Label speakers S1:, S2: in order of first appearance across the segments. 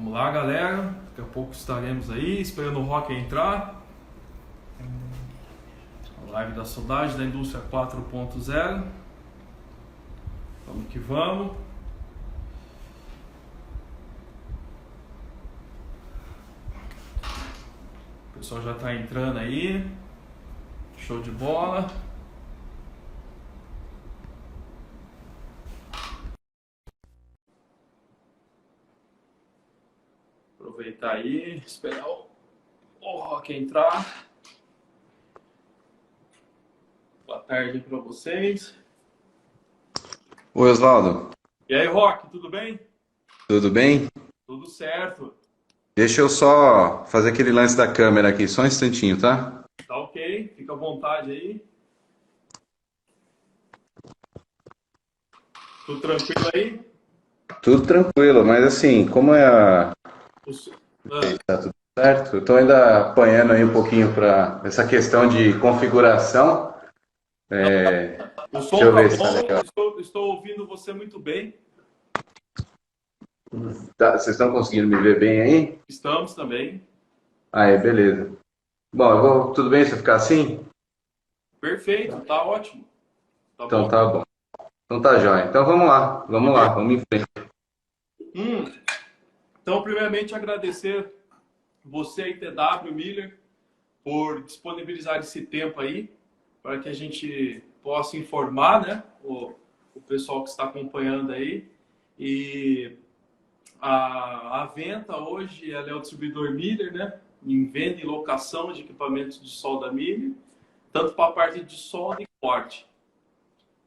S1: Vamos lá, galera. Daqui a pouco estaremos aí, esperando o Rock entrar. A live da saudade da indústria 4.0. Vamos que vamos. O pessoal já está entrando aí. Show de bola. Aproveitar aí, esperar o Rock entrar. Boa tarde para vocês.
S2: Oi, Osvaldo,
S1: E aí, Rock, tudo bem?
S2: tudo bem?
S1: Tudo certo.
S2: Deixa eu só fazer aquele lance da câmera aqui, só um instantinho, tá?
S1: Tá ok, fica à vontade aí. Tudo tranquilo aí?
S2: Tudo tranquilo, mas assim, como é
S1: Os- ah,
S2: tá tudo certo, eu tô ainda apanhando aí um pouquinho para essa questão de configuração.
S1: o
S2: Deixa
S1: som
S2: eu
S1: tá
S2: ver se tá
S1: bom,
S2: legal.
S1: estou ouvindo você muito bem.
S2: Vocês estão conseguindo me ver bem aí?
S1: Estamos também.
S2: Aí, beleza. Bom, tudo bem se eu ficar assim?
S1: Perfeito, tá ótimo. Tá
S2: Então
S1: bom?
S2: tá bom. Então tá jóia. Então vamos lá, vamos em frente.
S1: Hum, então, primeiramente, agradecer você e TW Miller por disponibilizar esse tempo aí para que a gente possa informar, né, o pessoal que está acompanhando aí. E a Venta hoje ela é o distribuidor Miller, né, em venda e locação de equipamentos de solda Miller, tanto para a parte de solda e corte.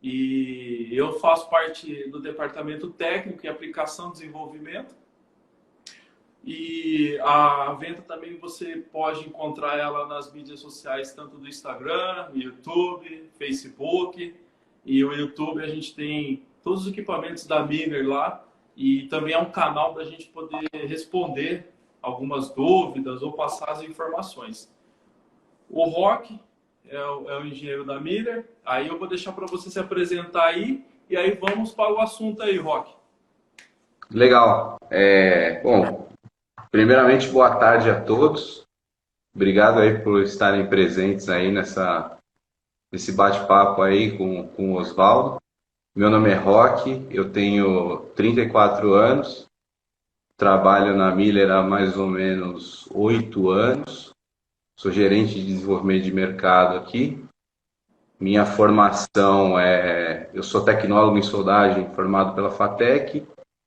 S1: E eu faço parte do departamento técnico e aplicação e desenvolvimento. E a Venta também você pode encontrar ela nas mídias sociais, tanto do Instagram, YouTube, Facebook. E o YouTube a gente tem todos os equipamentos da Miller lá. E também é um canal para a gente poder responder algumas dúvidas ou passar as informações. O Rock é o engenheiro da Miller. Aí eu vou deixar para você se apresentar aí. E aí vamos para o assunto aí, Rock.
S2: Legal. Bom, primeiramente, boa tarde a todos. Obrigado aí por estarem presentes aí nesse bate-papo aí com o Osvaldo. Meu nome é Roque, eu tenho 34 anos, trabalho na Miller há mais ou menos 8 anos, sou gerente de desenvolvimento de mercado aqui. Minha formação eu sou tecnólogo em soldagem formado pela FATEC,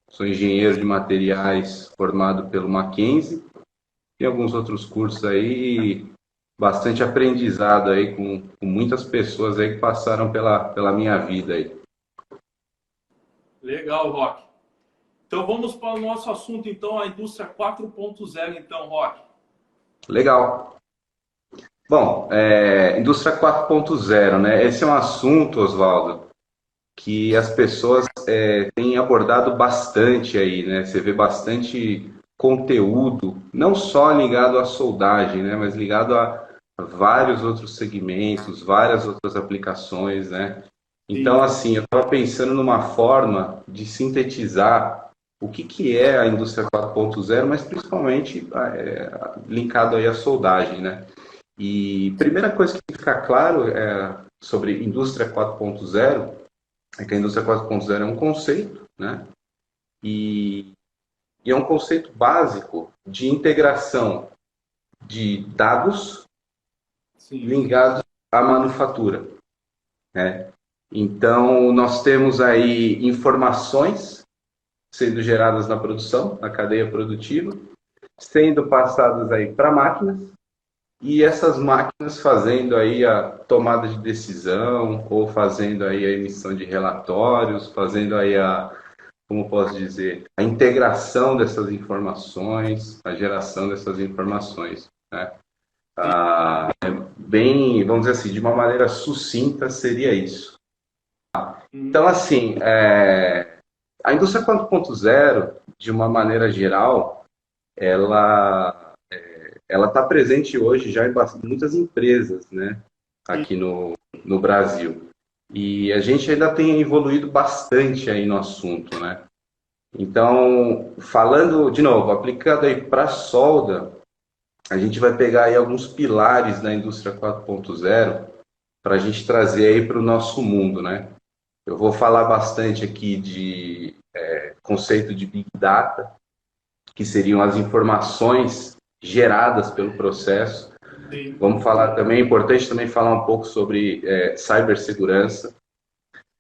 S2: sou engenheiro de materiais formado pelo Mackenzie, e alguns outros cursos aí, bastante aprendizado aí com muitas pessoas aí que passaram pela minha vida aí.
S1: Legal, Rock. Então vamos para o nosso assunto, então, a indústria 4.0, então, Rock.
S2: Legal. Bom, indústria 4.0, né? Esse é um assunto, Oswaldo, que as pessoas têm abordado bastante aí, né? Você vê bastante conteúdo, não só ligado à soldagem, né? Mas ligado a vários outros segmentos, várias outras aplicações, né? Então,
S1: Sim,
S2: assim, eu estava pensando numa forma de sintetizar o que é a indústria 4.0, mas principalmente linkado aí à soldagem, né? E primeira coisa que tem que ficar claro sobre indústria 4.0 é que a indústria 4.0 é um conceito, né? E, e é um conceito básico de integração de dados
S1: sim.
S2: ligados à manufatura, né? Então, nós temos aí informações sendo geradas na produção, na cadeia produtiva, sendo passadas aí para máquinas, e essas máquinas fazendo aí a tomada de decisão, ou fazendo aí a emissão de relatórios, fazendo aí como posso dizer, a integração dessas informações, a geração dessas informações, né? Bem, vamos dizer assim, de uma maneira sucinta seria isso. Então,
S1: Hum,
S2: assim, a indústria 4.0, de uma maneira geral, ela ela está presente hoje já em muitas empresas, né,
S1: sim.
S2: aqui no Brasil. E a gente ainda tem evoluído bastante aí no assunto, né? Então, falando de novo, aplicado aí para solda, a gente vai pegar aí alguns pilares da indústria 4.0 para a gente trazer aí para o nosso mundo, né? Eu vou falar bastante aqui de conceito de Big Data, que seriam as informações geradas pelo processo.
S1: Sim.
S2: Vamos falar também, é importante também falar um pouco sobre cibersegurança.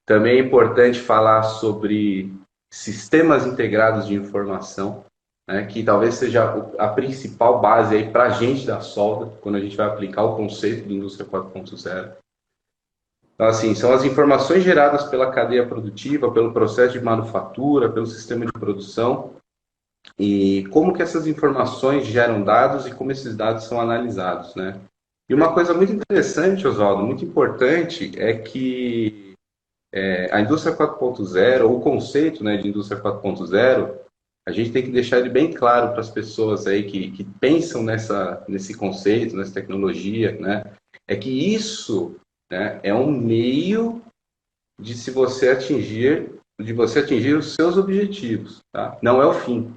S2: Também é importante falar sobre sistemas integrados de informação, né, que talvez seja a principal base aí para a gente da solda, quando a gente vai aplicar o conceito de indústria 4.0. Então, assim, são as informações geradas pela cadeia produtiva, pelo processo de manufatura, pelo sistema de produção, e como que essas informações geram dados e como esses dados são analisados, né? E uma coisa muito interessante, Oswaldo, muito importante, é que a indústria 4.0, ou o conceito, né, de indústria 4.0, a gente tem que deixar ele bem claro para as pessoas aí que pensam nesse conceito, nessa tecnologia, né, é que isso, né, é um meio de você atingir os seus objetivos, tá? Não é o fim.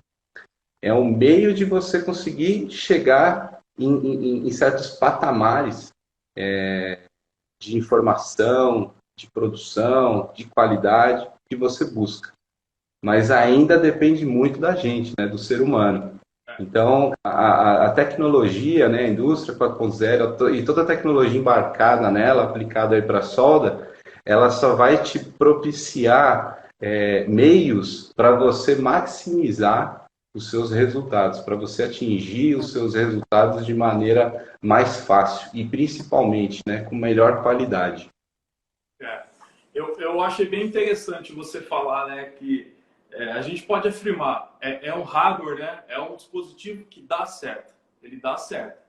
S2: É um meio de você conseguir chegar em certos patamares de informação, de produção, de qualidade que você busca. Mas ainda depende muito da gente, né, do ser humano. Então, a tecnologia, né, a indústria 4.0 e toda a tecnologia embarcada nela, aplicada aí para a solda, ela só vai te propiciar meios para você maximizar os seus resultados, para você atingir os seus resultados de maneira mais fácil e principalmente, né, com melhor qualidade.
S1: É. Eu achei bem interessante você falar, né, que a gente pode afirmar, é um hardware, né, é um dispositivo que dá certo, ele dá certo.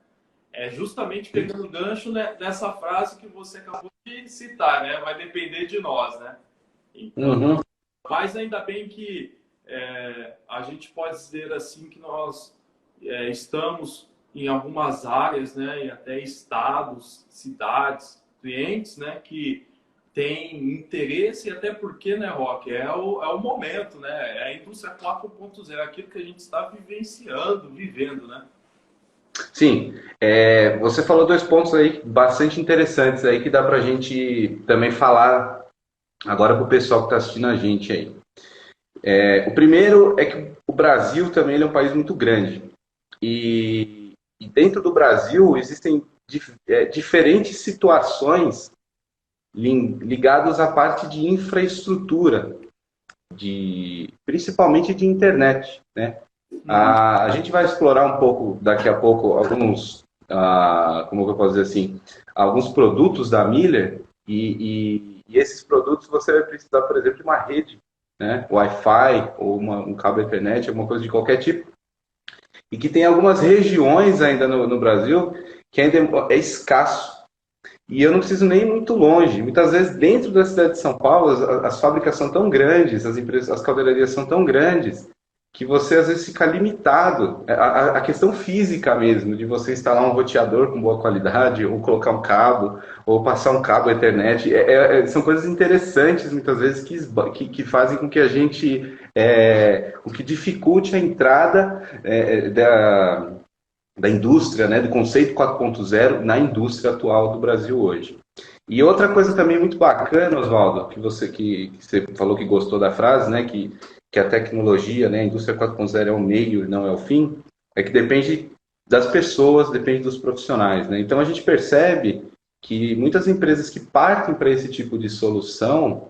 S1: É justamente pegando o gancho, né, dessa frase que você acabou de citar, né, vai depender de nós, né. Então,
S2: Uhum.
S1: mas ainda bem que a gente pode dizer assim que nós estamos em algumas áreas, né, e até estados, cidades, clientes, né, que têm interesse, e até porque, né, Rock, é o momento, né, é a indústria 4.0, aquilo que a gente está vivenciando, vivendo, né?
S2: Sim, você falou dois pontos aí bastante interessantes aí que dá para a gente também falar agora para o pessoal que está assistindo a gente aí. O primeiro é que o Brasil também ele é um país muito grande e dentro do Brasil existem diferentes situações ligadas à parte de infraestrutura, principalmente de internet, né? A gente vai explorar um pouco, daqui a pouco, alguns, como eu posso dizer assim, alguns produtos da Miller e esses produtos você vai precisar, por exemplo, de uma rede, né? Wi-Fi ou um cabo Ethernet, alguma coisa de qualquer tipo. E que tem algumas regiões ainda no Brasil que ainda é escasso. E eu não preciso nem ir muito longe. Muitas vezes, dentro da cidade de São Paulo, as fábricas são tão grandes, as empresas, as caldeirarias são tão grandes, que você às vezes fica limitado. A questão física mesmo, de você instalar um roteador com boa qualidade, ou colocar um cabo, ou passar um cabo Ethernet, são coisas interessantes, muitas vezes, que fazem com que a gente. O que dificulte a entrada da indústria, né, do conceito 4.0 na indústria atual do Brasil hoje. E outra coisa também muito bacana, Oswaldo, que você falou que gostou da frase, né, que a tecnologia, né, a indústria 4.0 é o meio e não é o fim, é que depende das pessoas, depende dos profissionais, né? Então a gente percebe que muitas empresas que partem para esse tipo de solução,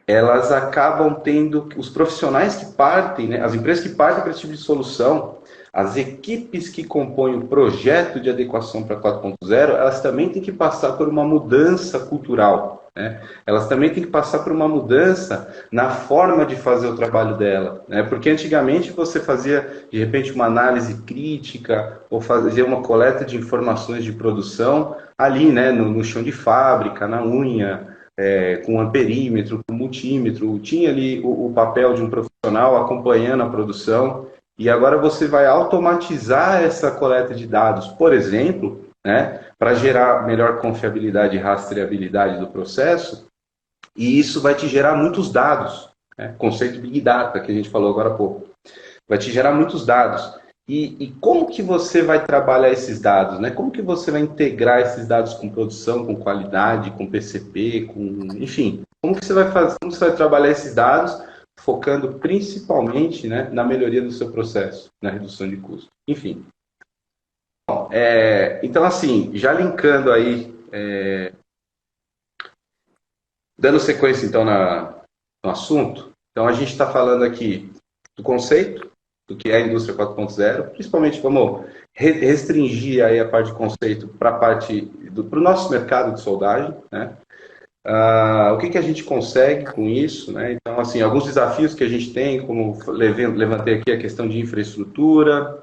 S2: elas acabam tendo os profissionais que partem, né, as empresas que partem para esse tipo de solução, as equipes que compõem o projeto de adequação para 4.0, elas também têm que passar por uma mudança cultural, né? Elas também têm que passar por uma mudança na forma de fazer o trabalho dela, né? Porque antigamente você fazia, de repente, uma análise crítica ou fazia uma coleta de informações de produção ali, né, no chão de fábrica, na unha, com amperímetro, com multímetro, tinha ali o papel de um profissional acompanhando a produção, e agora você vai automatizar essa coleta de dados, por exemplo, né, para gerar melhor confiabilidade e rastreabilidade do processo, e isso vai te gerar muitos dados. né? Conceito Big Data, que a gente falou agora há pouco. Vai te gerar muitos dados. E como que você vai trabalhar esses dados, né? Como que você vai integrar esses dados com produção, com qualidade, com PCP, enfim, como que você vai fazer, como você vai trabalhar esses dados, focando principalmente, né, na melhoria do seu processo, na redução de custo. Enfim. Então, assim, já linkando aí, dando sequência então no assunto, então a gente está falando aqui do conceito, do que é a indústria 4.0, principalmente vamos restringir aí a parte de conceito para o nosso mercado de soldagem, né? O que a gente consegue com isso, né? Então, assim, alguns desafios que a gente tem, como levantei aqui a questão de infraestrutura,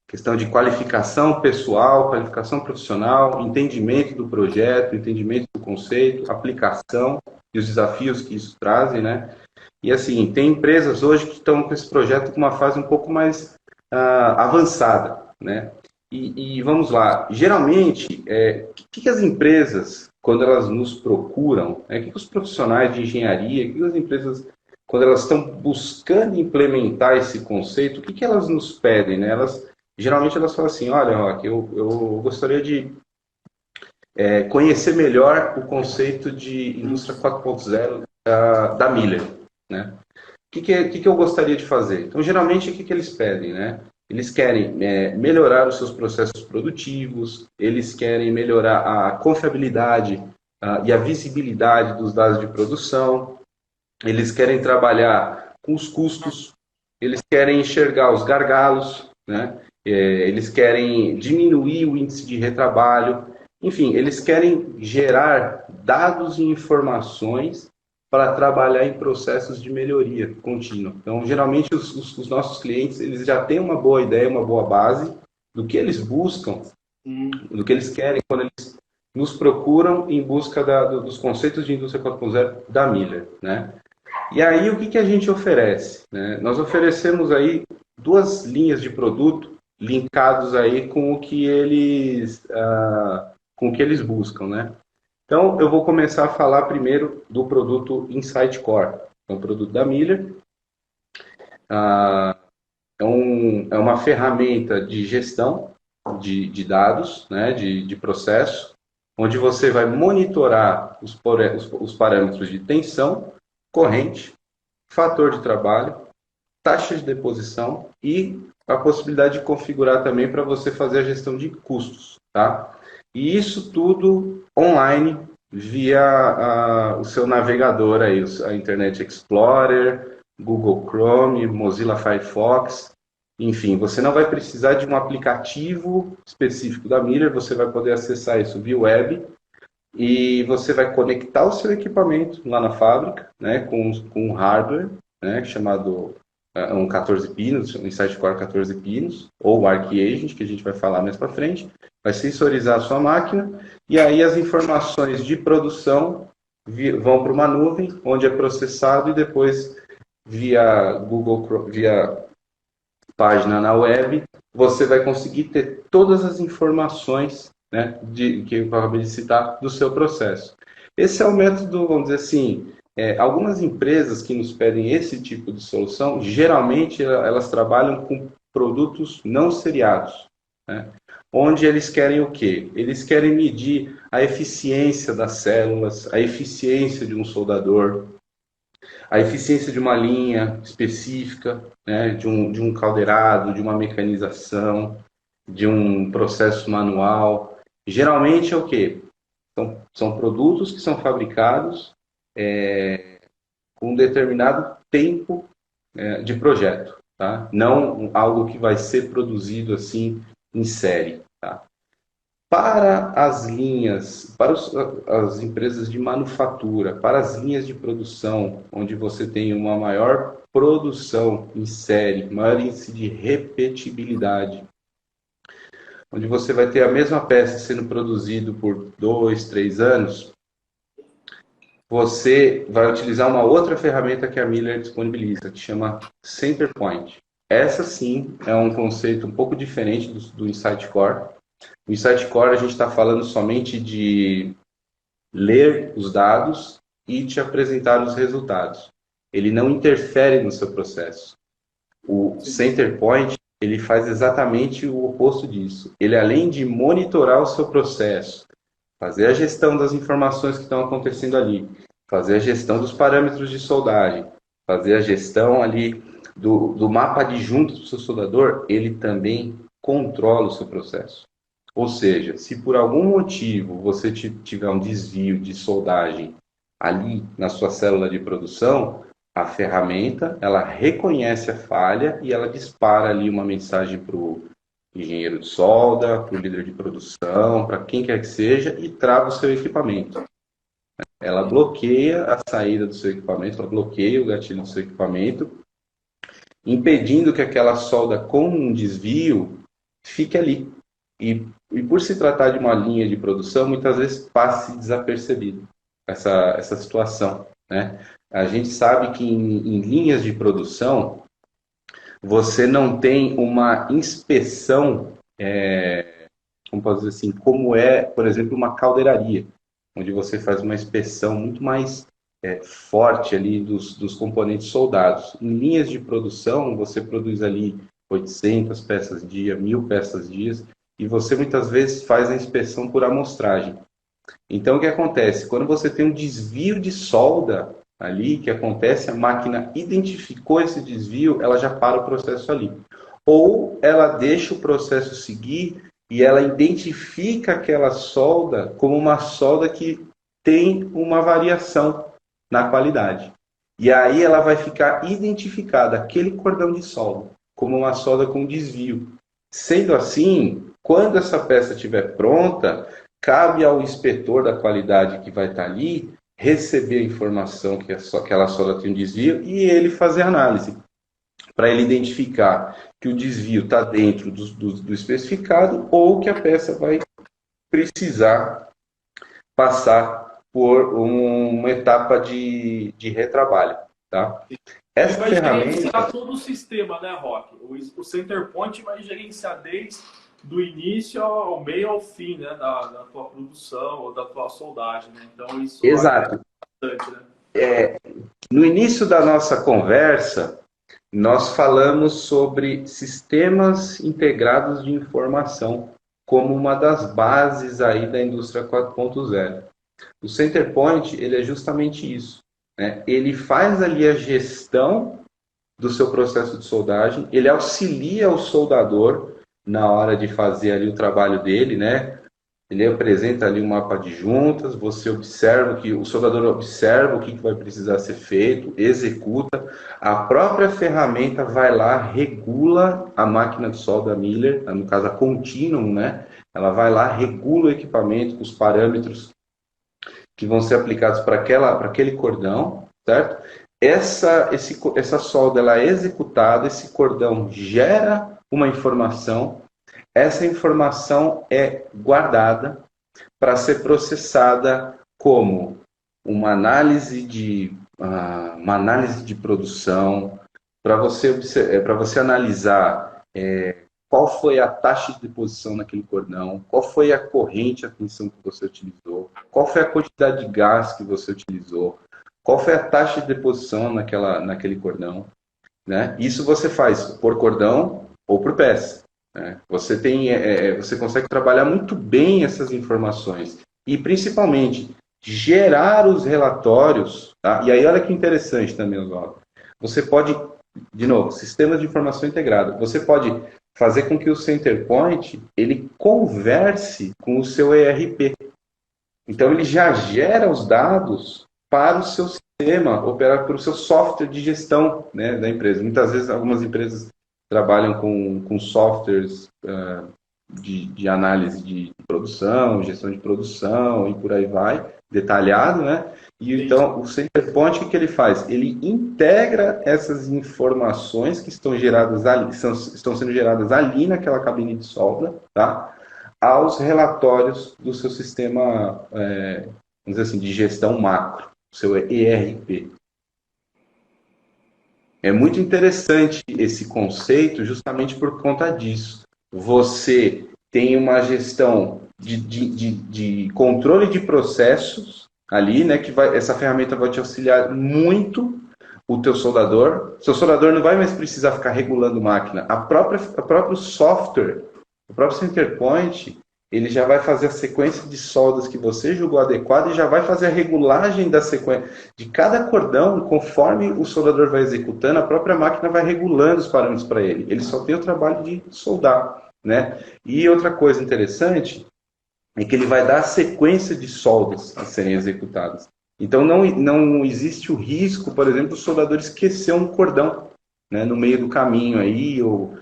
S2: questão de qualificação pessoal, qualificação profissional, entendimento do projeto, entendimento do conceito, aplicação e os desafios que isso trazem, né? E assim, tem empresas hoje que estão com esse projeto com uma fase um pouco mais avançada, né? E vamos lá, geralmente, o que as empresas, quando elas nos procuram, o que os profissionais de engenharia, o que as empresas, quando elas estão buscando implementar esse conceito, o que elas nos pedem, né? Geralmente elas falam assim, olha, Roque, eu gostaria de conhecer melhor o conceito de indústria 4.0 da Miller, né? O que eu gostaria de fazer? Então, geralmente, o que eles pedem, né? Eles querem melhorar os seus processos produtivos, eles querem melhorar a confiabilidade e a visibilidade dos dados de produção, eles querem trabalhar com os custos, eles querem enxergar os gargalos, né? Eles querem diminuir o índice de retrabalho, enfim, eles querem gerar dados e informações para trabalhar em processos de melhoria contínua. Então, geralmente, os nossos clientes eles já têm uma boa ideia, uma boa base do que eles buscam, do que eles querem quando eles nos procuram em busca dos conceitos de indústria 4.0 da Miller, né? E aí, o que a gente oferece, né? Nós oferecemos aí 2 linhas de produto linkados aí com o que eles buscam, né? Então, eu vou começar a falar primeiro do produto Insight Core. É um produto da Miller. É uma ferramenta de gestão de dados, né, de processo, onde você vai monitorar os parâmetros de tensão, corrente, fator de trabalho, taxa de deposição e a possibilidade de configurar também para você fazer a gestão de custos, tá? E isso tudo online via o seu navegador aí, a Internet Explorer, Google Chrome, Mozilla Firefox, enfim, você não vai precisar de um aplicativo específico da Miller, você vai poder acessar isso via web e você vai conectar o seu equipamento lá na fábrica, né, com um hardware, né, chamado um 14 pinos, um Insight Core 14 pinos, ou o ArcAgent, que a gente vai falar mais para frente, vai sensorizar a sua máquina, e aí as informações de produção vão para uma nuvem, onde é processado e depois via Google, via página na web, você vai conseguir ter todas as informações, né, que eu acabei de citar, do seu processo. Esse é o método, vamos dizer assim, algumas empresas que nos pedem esse tipo de solução, geralmente elas trabalham com produtos não seriados, né? Onde eles querem o quê? Eles querem medir a eficiência das células, a eficiência de um soldador, a eficiência de uma linha específica, né? de um caldeirado, de uma mecanização, de um processo manual. Geralmente é o quê? São produtos que são fabricados com um determinado tempo de projeto, tá? Não algo que vai ser produzido assim em série, tá? Para as linhas, para as empresas de manufatura, para as linhas de produção, onde você tem uma maior produção em série, maior índice de repetibilidade, onde você vai ter a mesma peça sendo produzido por 2, 3 anos, você vai utilizar uma outra ferramenta que a Miller disponibiliza, que chama Centerpoint. Essa sim é um conceito um pouco diferente do Insight Core. O Insight Core a gente está falando somente de ler os dados e te apresentar os resultados. ele não interfere no seu processo. O Centerpoint, ele faz exatamente o oposto disso. Ele, além de monitorar o seu processo, fazer a gestão das informações que estão acontecendo ali, fazer a gestão dos parâmetros de soldagem, fazer a gestão ali do mapa adjunto do seu soldador, ele também controla o seu processo. Ou seja, se por algum motivo você tiver um desvio de soldagem ali na sua célula de produção, a ferramenta, ela reconhece a falha e ela dispara ali uma mensagem para o engenheiro de solda, para o líder de produção, para quem quer que seja, e trava o seu equipamento. Ela bloqueia a saída do seu equipamento, ela bloqueia o gatilho do seu equipamento, impedindo que aquela solda com um desvio fique ali. E por se tratar de uma linha de produção, muitas vezes passe desapercebido essa situação, né? A gente sabe que em linhas de produção, você não tem uma inspeção, como posso dizer assim, como é, por exemplo, uma caldeiraria, onde você faz uma inspeção muito mais forte ali dos componentes soldados. Em linhas de produção, você produz ali 800 peças dia, 1000 peças dia, e você muitas vezes faz a inspeção por amostragem. Então, o que acontece? Quando você tem um desvio de solda ali, que acontece, a máquina identificou esse desvio, ela já para o processo ali. Ou ela deixa o processo seguir e ela identifica aquela solda como uma solda que tem uma variação na qualidade. E aí ela vai ficar identificada, aquele cordão de solda, como uma solda com desvio. Sendo assim, quando essa peça estiver pronta, cabe ao inspetor da qualidade que vai estar ali receber a informação que aquela solda tem um desvio e ele fazer a análise, para ele identificar que o desvio está dentro do especificado ou que a peça vai precisar passar por uma etapa de retrabalho. Tá?
S1: Essa vai gerenciar todo o sistema, né, Roque? O Centerpoint vai gerenciar desde do início ao meio ao fim, né, da tua produção ou da tua soldagem, né? Então isso
S2: exato.
S1: É bastante, né?
S2: No início da nossa conversa, nós falamos sobre sistemas integrados de informação como uma das bases aí da indústria 4.0. O Centerpoint, ele é justamente isso, né? Ele faz ali a gestão do seu processo de soldagem, ele auxilia o soldador na hora de fazer ali o trabalho dele, né? Ele apresenta ali um mapa de juntas, você observa que o soldador observa o que vai precisar ser feito, executa. A própria ferramenta vai lá, regula a máquina de solda Miller, no caso a Continuum, né? Ela vai lá, regula o equipamento com os parâmetros que vão ser aplicados para aquele cordão, certo? Essa solda ela é executada, esse cordão gera uma informação. Essa informação é guardada para ser processada como uma análise de produção, para você analisar qual foi a taxa de deposição naquele cordão, qual foi a corrente, a tensão que você utilizou, qual foi a quantidade de gás que você utilizou, qual foi a taxa de deposição naquele cordão, né? Isso você faz por cordão ou por peça. Você consegue trabalhar muito bem essas informações e, principalmente, gerar os relatórios. Tá? E aí, olha que interessante também, Oswaldo. Você pode, de novo, sistemas de informação integrada. Você pode fazer com que o Centerpoint ele converse com o seu ERP. Então, ele já gera os dados para o seu sistema, operar para o seu software de gestão, né, da empresa. Muitas vezes, algumas empresas trabalham com softwares de análise de produção, gestão de produção e por aí vai, detalhado, né? E então o Centerpoint, o que ele faz? Ele integra essas informações que estão geradas ali, estão sendo geradas ali naquela cabine de solda, tá? Aos relatórios do seu sistema, vamos dizer assim, de gestão macro, seu ERP. É muito interessante esse conceito justamente por conta disso. Você tem uma gestão de controle de processos ali, né? Essa ferramenta vai te auxiliar muito. o teu soldador. Seu soldador não vai mais precisar ficar regulando máquina. A próprio software, o próprio Centerpoint, ele já vai fazer a sequência de soldas que você julgou adequada e já vai fazer a regulagem da sequência de cada cordão, conforme o soldador vai executando, a própria máquina vai regulando os parâmetros para ele. Ele só tem o trabalho de soldar, né? E outra coisa interessante é que ele vai dar a sequência de soldas a serem executadas. Então não existe o risco, por exemplo, do soldador esquecer um cordão, né, no meio do caminho aí, ou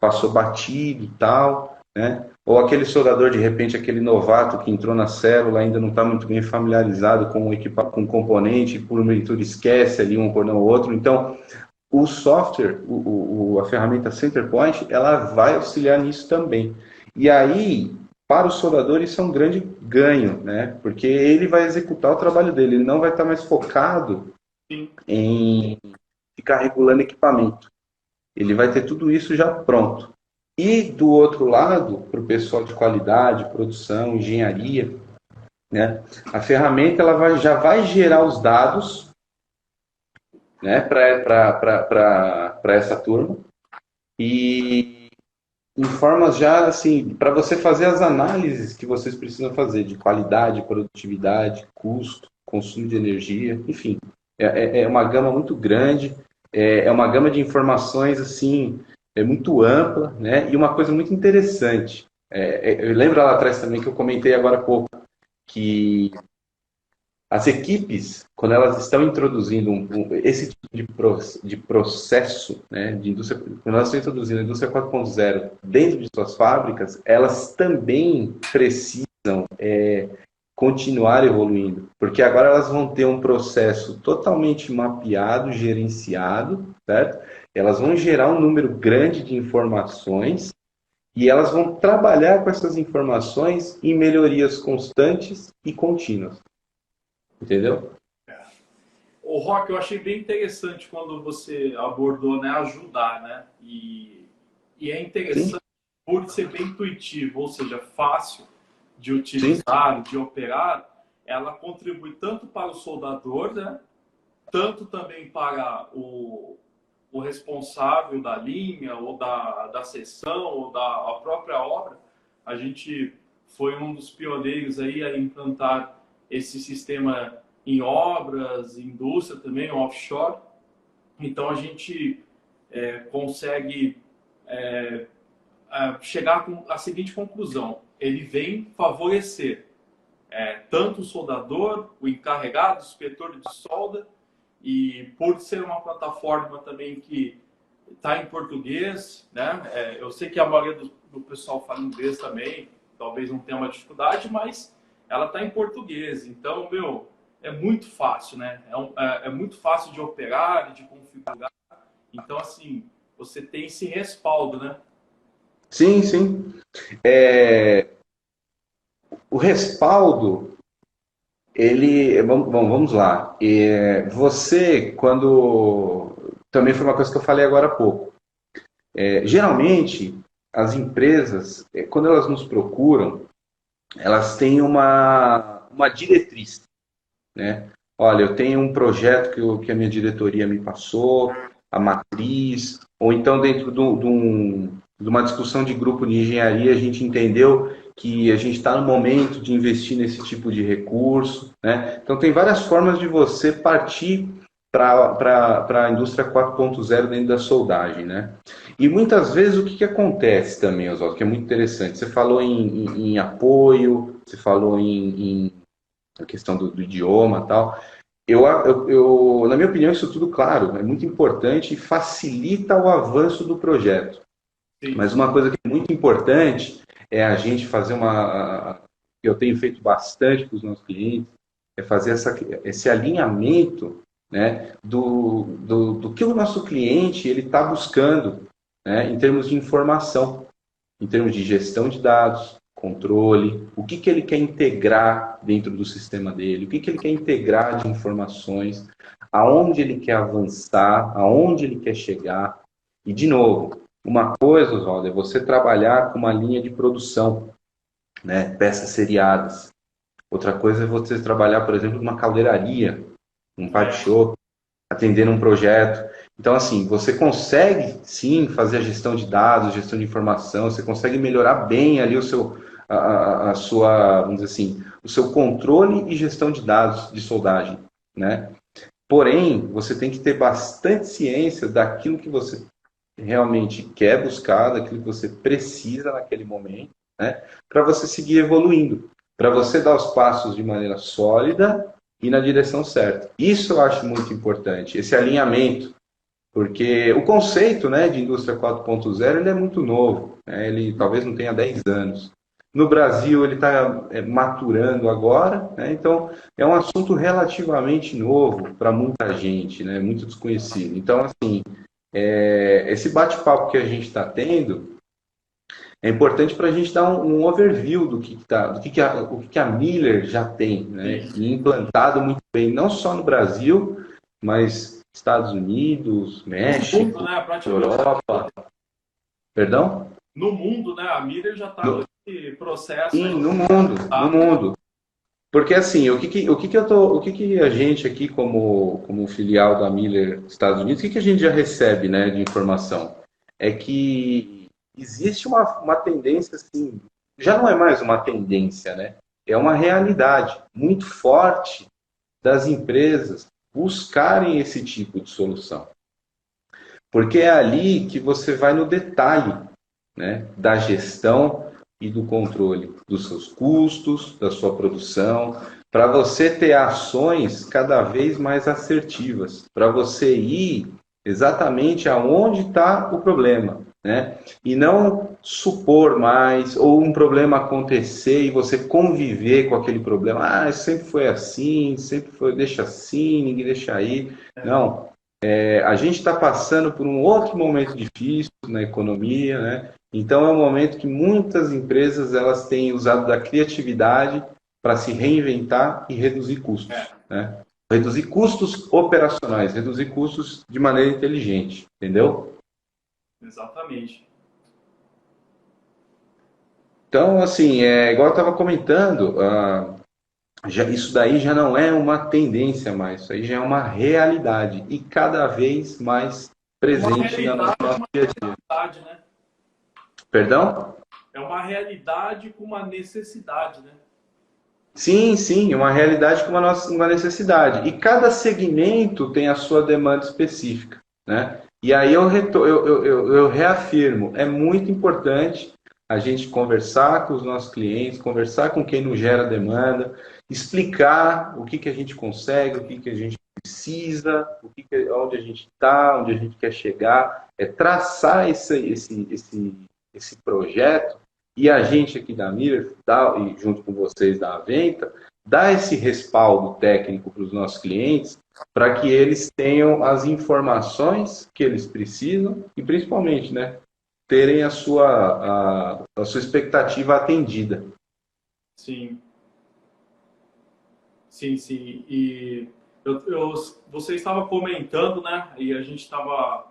S2: passou batido e tal, né? Ou aquele soldador, de repente, aquele novato que entrou na célula, ainda não está muito bem familiarizado com com o componente, por porventura esquece ali um cordão ou outro. Então, o software, a ferramenta Centerpoint, ela vai auxiliar nisso também. E aí, para o soldador, isso é um grande ganho, né? Porque ele vai executar o trabalho dele, ele não vai estar mais focado em ficar regulando equipamento. Ele vai ter tudo isso já pronto. E do outro lado, para o pessoal de qualidade, produção, engenharia, né? A ferramenta já vai gerar os dados, né, para essa turma e em formas já assim, para você fazer as análises que vocês precisam fazer de qualidade, produtividade, custo, consumo de energia, enfim, é uma gama muito grande, é uma gama de informações assim, muito ampla, né? E uma coisa muito interessante, eu lembro lá atrás também que eu comentei agora há pouco que as equipes, quando elas estão introduzindo esse tipo de processo, né, de indústria, quando elas estão introduzindo a indústria 4.0 dentro de suas fábricas, elas também precisam continuar evoluindo, porque agora elas vão ter um processo totalmente mapeado, gerenciado, certo? Elas vão gerar um número grande de informações e elas vão trabalhar com essas informações em melhorias constantes e contínuas. Entendeu?
S1: O Rock, eu achei bem interessante quando você abordou, né, ajudar, né? E é
S2: Sim,
S1: interessante por ser bem intuitivo, ou seja, fácil de
S2: sim,
S1: utilizar, de operar, ela contribui tanto para o soldador, né? Tanto também para o responsável da linha, ou da seção, ou da a própria obra. A gente foi um dos pioneiros aí a implantar esse sistema em obras, indústria também, offshore. Então a gente consegue chegar com a seguinte conclusão: ele vem favorecer tanto o soldador, o encarregado, o inspetor de solda, e por ser uma plataforma também que está em português, né? Eu sei que a maioria do pessoal fala inglês também, talvez não tenha uma dificuldade, mas ela está em português. Então, meu, é muito fácil, né? É muito fácil de operar, de configurar. Então, assim, você tem esse respaldo, né?
S2: sim, sim. O respaldo, ele, vamos lá. Você, quando também foi uma coisa que eu falei agora há pouco. Geralmente, as empresas, quando elas nos procuram, elas têm uma diretriz, né? Olha, eu tenho um projeto que a minha diretoria me passou, a matriz, ou então dentro de uma discussão de grupo de engenharia, a gente entendeu que a gente está no momento de investir nesse tipo de recurso, né? Então tem várias formas de você partir para a indústria 4.0 dentro da soldagem, né? E muitas vezes o que acontece também, Oswaldo, que é muito interessante, você falou em apoio, você falou em a questão do idioma e tal. Na minha opinião, isso tudo, claro, é muito importante e facilita o avanço do projeto.
S1: Sim.
S2: Mas uma coisa que é muito importante é a gente fazer que eu tenho feito bastante para os nossos clientes, é fazer esse alinhamento, né, do que o nosso cliente ele está buscando, né, em termos de informação, em termos de gestão de dados, controle, o que ele quer integrar dentro do sistema dele, o que ele quer integrar de informações, aonde ele quer avançar, aonde ele quer chegar. E, de novo, uma coisa, Oswaldo, é você trabalhar com uma linha de produção, né, peças seriadas. Outra coisa é você trabalhar, por exemplo, numa caldeiraria, um pipe shop. atender um projeto. Então, assim, você consegue, sim, fazer a gestão de dados, gestão de informação, você consegue melhorar bem ali o seu, a sua, vamos dizer assim, o seu controle e gestão de dados de soldagem, né? Porém, você tem que ter bastante ciência daquilo que você realmente quer buscar, daquilo que você precisa naquele momento, né? Para você seguir evoluindo, para você dar os passos de maneira sólida e na direção certa. Isso eu acho muito importante, esse alinhamento, porque o conceito, né, de indústria 4.0 ele é muito novo, né? Ele talvez não tenha 10 anos. No Brasil ele está maturando agora, né? Então é um assunto relativamente novo para muita gente, né? Muito desconhecido. Então, assim, esse bate-papo que a gente está tendo é importante para a gente dar um overview do que a Miller já tem, né? E implantado muito bem, não só no Brasil, mas Estados Unidos,
S1: No mundo,
S2: México,
S1: né? Praticamente
S2: Europa. Perdão?
S1: no mundo, né? A Miller já está
S2: No,
S1: nesse processo aí.
S2: sim, no mundo, no
S1: Tá?
S2: mundo. Porque assim, o que que a gente aqui como filial da Miller Estados Unidos, o que que a gente já recebe, né, de informação? É que existe uma tendência assim, já não é mais uma tendência, né? É uma realidade muito forte das empresas buscarem esse tipo de solução. Porque é ali que você vai no detalhe, né, da gestão e do controle dos seus custos, da sua produção, para você ter ações cada vez mais assertivas, para você ir exatamente aonde está o problema, né? E não supor mais, ou um problema acontecer e você conviver com aquele problema. Ah, sempre foi assim, sempre foi, deixa assim, ninguém deixa aí. Não, a gente está passando por um outro momento difícil na economia, né? Então é um momento que muitas empresas elas têm usado da criatividade para se reinventar e reduzir custos, né? Reduzir custos operacionais, reduzir custos de maneira inteligente, entendeu?
S1: Exatamente.
S2: Então, assim, igual eu estava comentando, isso daí já não é uma tendência mais, isso aí já é uma realidade e cada vez mais
S1: Uma
S2: presente na
S1: realidade com
S2: nossa
S1: uma
S2: dia a dia.
S1: necessidade, né?
S2: Perdão?
S1: É uma realidade com uma necessidade, né?
S2: Sim, sim, uma realidade com uma necessidade. E cada segmento tem a sua demanda específica, né? E aí eu reafirmo, é muito importante a gente conversar com os nossos clientes, conversar com quem nos gera demanda, explicar o que que a gente consegue, o que que a gente precisa, onde a gente está, onde a gente quer chegar, traçar esse projeto e a gente aqui da Miller, e junto com vocês da Aventa, dá esse respaldo técnico para os nossos clientes, para que eles tenham as informações que eles precisam e, principalmente, né, terem a sua expectativa atendida.
S1: Sim, sim, sim. E você estava comentando, né? E a gente estava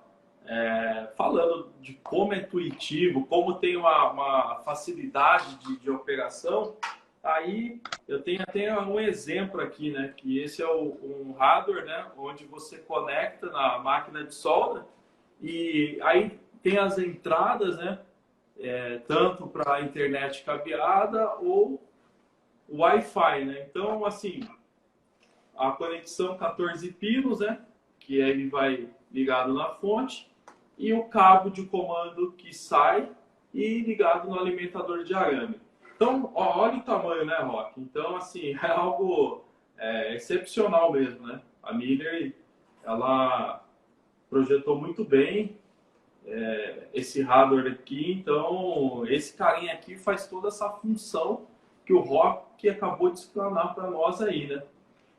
S1: falando de como é intuitivo, como tem uma facilidade de operação. Aí eu tenho até um exemplo aqui, né? Que esse é um hardware, né? Onde você conecta na máquina de solda e aí tem as entradas, né? Tanto para a internet cabeada ou Wi-Fi, né? Então, assim, a conexão 14 pinos, né? Que ele vai ligado na fonte e o cabo de comando que sai e ligado no alimentador de arame. Então, ó, olha o tamanho, né, Rock? Então, assim, é algo excepcional mesmo, né? A Miller, ela projetou muito bem esse hardware aqui, então esse carinha aqui faz toda essa função que o Rock acabou de explanar para nós aí, né?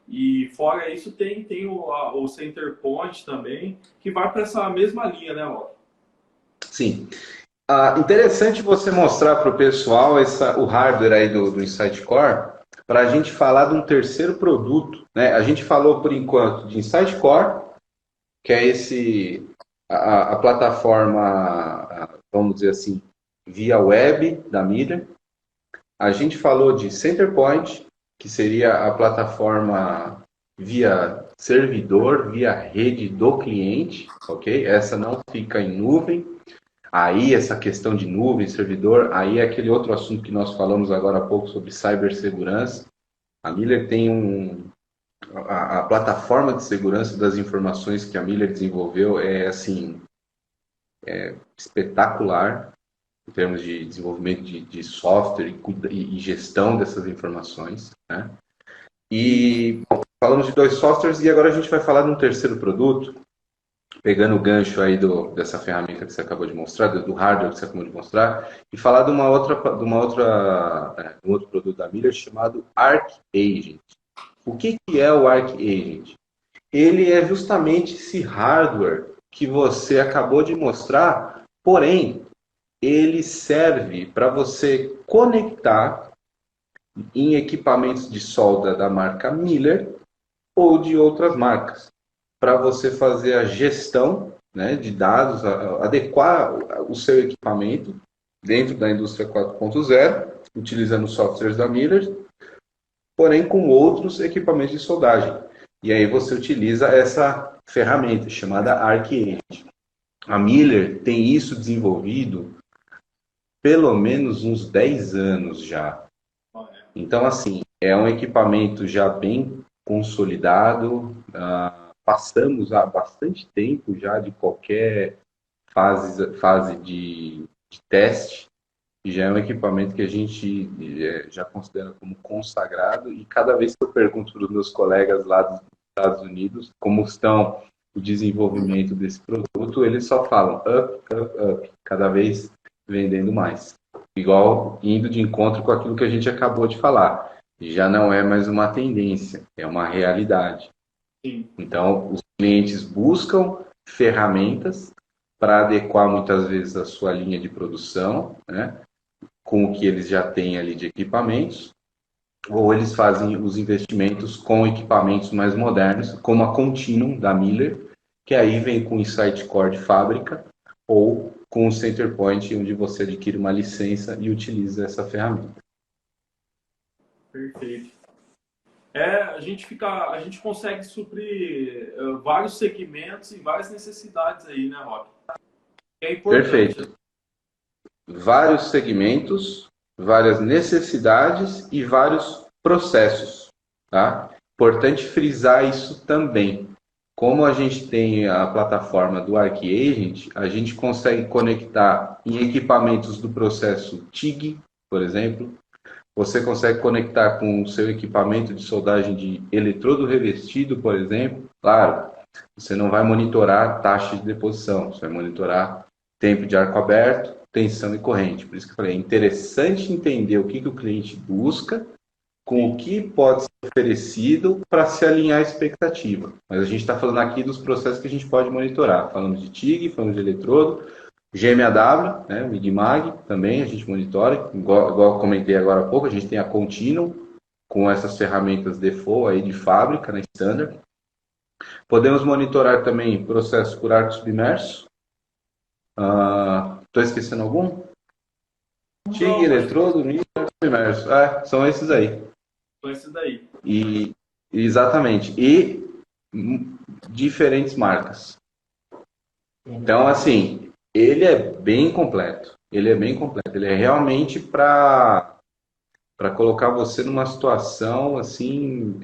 S1: E fora isso tem o Center Point também, que vai para essa mesma linha, né, Rock?
S2: Sim. Interessante você mostrar para o pessoal o hardware aí do Insight Core, para a gente falar de um terceiro produto, né? A gente falou por enquanto de Insight Core, que é a plataforma, vamos dizer assim, via web da Miller. A gente falou de Centerpoint, que seria a plataforma via servidor via rede do cliente, ok? Essa não fica em nuvem. Aí, essa questão de nuvem, servidor, aí é aquele outro assunto que nós falamos agora há pouco sobre cibersegurança. A Miller tem a plataforma de segurança das informações que a Miller desenvolveu é, assim, espetacular em termos de desenvolvimento de software e gestão dessas informações, né? E bom, falamos de dois softwares e agora a gente vai falar de um terceiro produto, pegando o gancho aí dessa ferramenta que você acabou de mostrar, do hardware que você acabou de mostrar, e falar de um outro produto da Miller chamado Arc Agent. O que é o Arc Agent? Ele é justamente esse hardware que você acabou de mostrar, porém, ele serve para você conectar em equipamentos de solda da marca Miller ou de outras marcas, para você fazer a gestão, né, de dados, adequar o seu equipamento dentro da indústria 4.0, utilizando softwares da Miller, porém com outros equipamentos de soldagem. E aí você utiliza essa ferramenta chamada Arc Agent. A Miller tem isso desenvolvido pelo menos uns 10 anos já. Então, assim, é um equipamento já bem consolidado. Passamos há bastante tempo já de qualquer fase de teste. E já é um equipamento que a gente já considera como consagrado. E cada vez que eu pergunto para os meus colegas lá dos Estados Unidos como estão o desenvolvimento desse produto, eles só falam up, up, up, cada vez vendendo mais. Igual indo de encontro com aquilo que a gente acabou de falar. Já não é mais uma tendência, é uma realidade.
S1: Sim.
S2: Então, os clientes buscam ferramentas para adequar muitas vezes a sua linha de produção, né, com o que eles já têm ali de equipamentos, ou eles fazem os investimentos com equipamentos mais modernos, como a Continuum da Miller, que aí vem com o Insight Core de fábrica, ou com o Centerpoint, onde você adquire uma licença e utiliza essa ferramenta.
S1: Perfeito. A gente consegue suprir vários segmentos e várias necessidades aí, né, Rock? É importante.
S2: Perfeito. Vários segmentos, várias necessidades e vários processos, tá? Importante frisar isso também. Como a gente tem a plataforma do Arc Agent, a gente consegue conectar em equipamentos do processo TIG, por exemplo. Você consegue conectar com o seu equipamento de soldagem de eletrodo revestido, por exemplo. Claro, você não vai monitorar taxa de deposição, você vai monitorar tempo de arco aberto, tensão e corrente. Por isso que eu falei, é interessante entender o que o cliente busca, com o que pode ser oferecido para se alinhar à expectativa. Mas a gente está falando aqui dos processos que a gente pode monitorar. Falamos de TIG, falamos de eletrodo, GMAW, né, MIG-MAG também a gente monitora, igual eu comentei agora há pouco, a gente tem a Continuum com essas ferramentas default aí de fábrica, né, standard. Podemos monitorar também processo por arco submerso. Estou esquecendo algum? TIG, eletrodo, MIG, arco submerso. São esses aí.
S1: São esses daí.
S2: Exatamente. E diferentes marcas. Então, assim, ele é bem completo. Ele é bem completo. Ele é realmente para colocar você numa situação assim,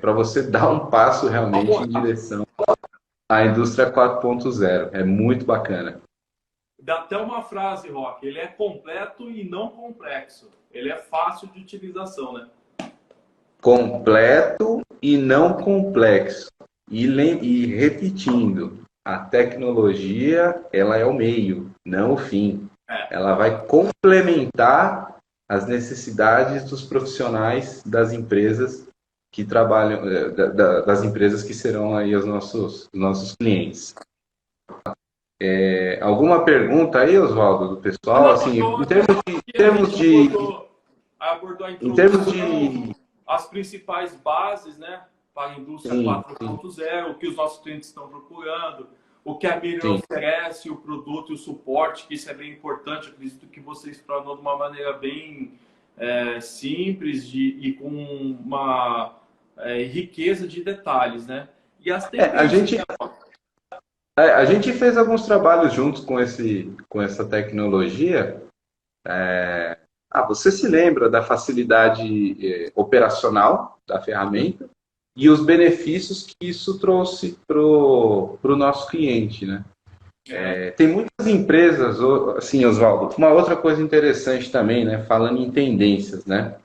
S2: para você dar um passo realmente em direção à indústria 4.0. É muito bacana.
S1: Dá até uma frase, Rock. Ele é completo e não complexo. Ele é fácil de utilização, né?
S2: Completo e não complexo. E repetindo, a tecnologia ela é o meio, não o fim. Ela vai complementar as necessidades dos profissionais das empresas que trabalham, das empresas que serão aí os nossos clientes. Alguma pergunta aí, Oswaldo, do pessoal? Assim,
S1: abordou a
S2: em
S1: introdução,
S2: termos de
S1: as principais bases, né, para a indústria 4.0, o que os nossos clientes estão procurando, o que a Miller oferece, o produto e o suporte, que isso é bem importante. Eu acredito que você explanou de uma maneira bem simples e com uma riqueza de detalhes, né? e as
S2: É, a
S1: tendências,
S2: gente,
S1: né?
S2: a gente fez alguns trabalhos juntos com essa tecnologia. Você se lembra da facilidade operacional da ferramenta e os benefícios que isso trouxe para o nosso cliente, né?
S1: É,
S2: Tem muitas empresas, assim, Oswaldo, uma outra coisa interessante também, né? Falando em tendências, né?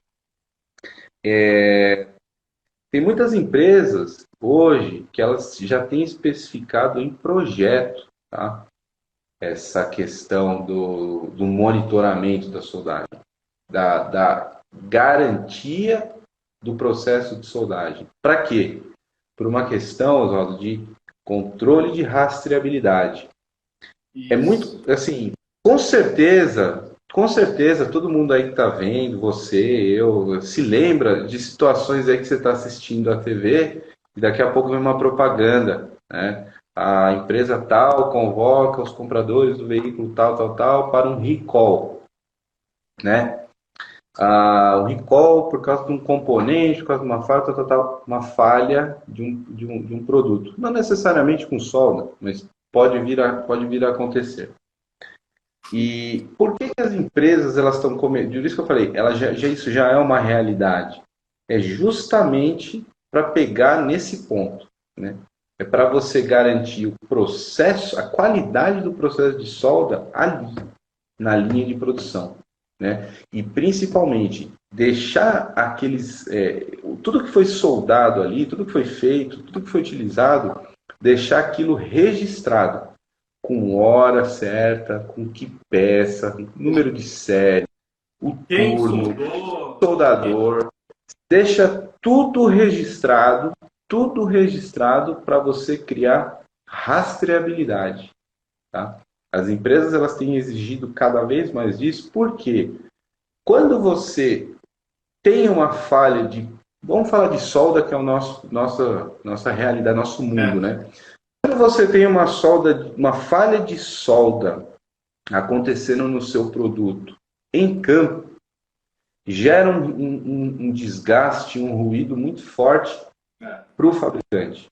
S2: Tem muitas empresas hoje que elas já têm especificado em projeto, tá? Essa questão do monitoramento da soldagem, da garantia do processo de soldagem. Para quê? Por uma questão, Oswaldo, de controle de rastreabilidade. É
S1: isso.
S2: muito, assim, com certeza, todo mundo aí que está vendo, você, eu, se lembra de situações aí que você está assistindo a TV e daqui a pouco vem uma propaganda, né? A empresa tal convoca os compradores do veículo tal, tal, tal para um recall, né? O recall por causa de um componente, por causa de uma falha, tal, tal, tal, uma falha de um produto. Não necessariamente com solda, mas pode vir a acontecer. E por que as empresas elas estão começando? Por isso que eu falei, isso já é uma realidade. É justamente para pegar nesse ponto, né? É para você garantir o processo, a qualidade do processo de solda ali, na linha de produção, né? E principalmente deixar tudo que foi soldado ali, tudo que foi feito, tudo que foi utilizado, deixar aquilo registrado com hora certa, com que peça, número de série, o
S1: Quem
S2: turno,
S1: soldou, quem...
S2: soldador, deixa tudo registrado para você criar rastreabilidade, tá? As empresas elas têm exigido cada vez mais disso, porque quando você tem uma falha de, vamos falar de solda que é o nossa realidade, nosso mundo,
S1: É,
S2: né? Quando você tem uma falha de solda acontecendo no seu produto em campo, gera um desgaste, um ruído muito forte
S1: é.
S2: para o fabricante.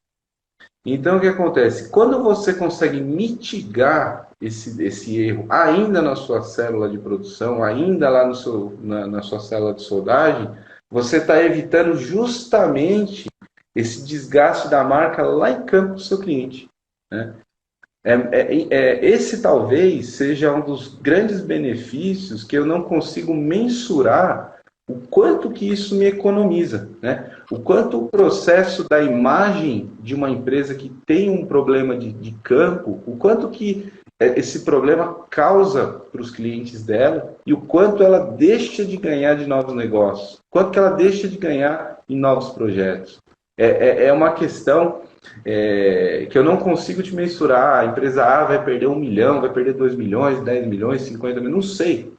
S2: Então, o que acontece? Quando você consegue mitigar esse erro ainda na sua célula de produção, ainda lá na sua célula de soldagem, você está evitando justamente esse desgaste da marca lá em campo do seu cliente, né? Esse talvez seja um dos grandes benefícios que eu não consigo mensurar o quanto que isso me economiza, né? O quanto o processo da imagem de uma empresa que tem um problema de campo, o quanto que esse problema causa para os clientes dela e o quanto ela deixa de ganhar de novos negócios, quanto que ela deixa de ganhar em novos projetos. É uma questão que eu não consigo te mensurar. A empresa A vai perder 1 milhão, vai perder 2 milhões, 10 milhões, 50 milhões, não sei,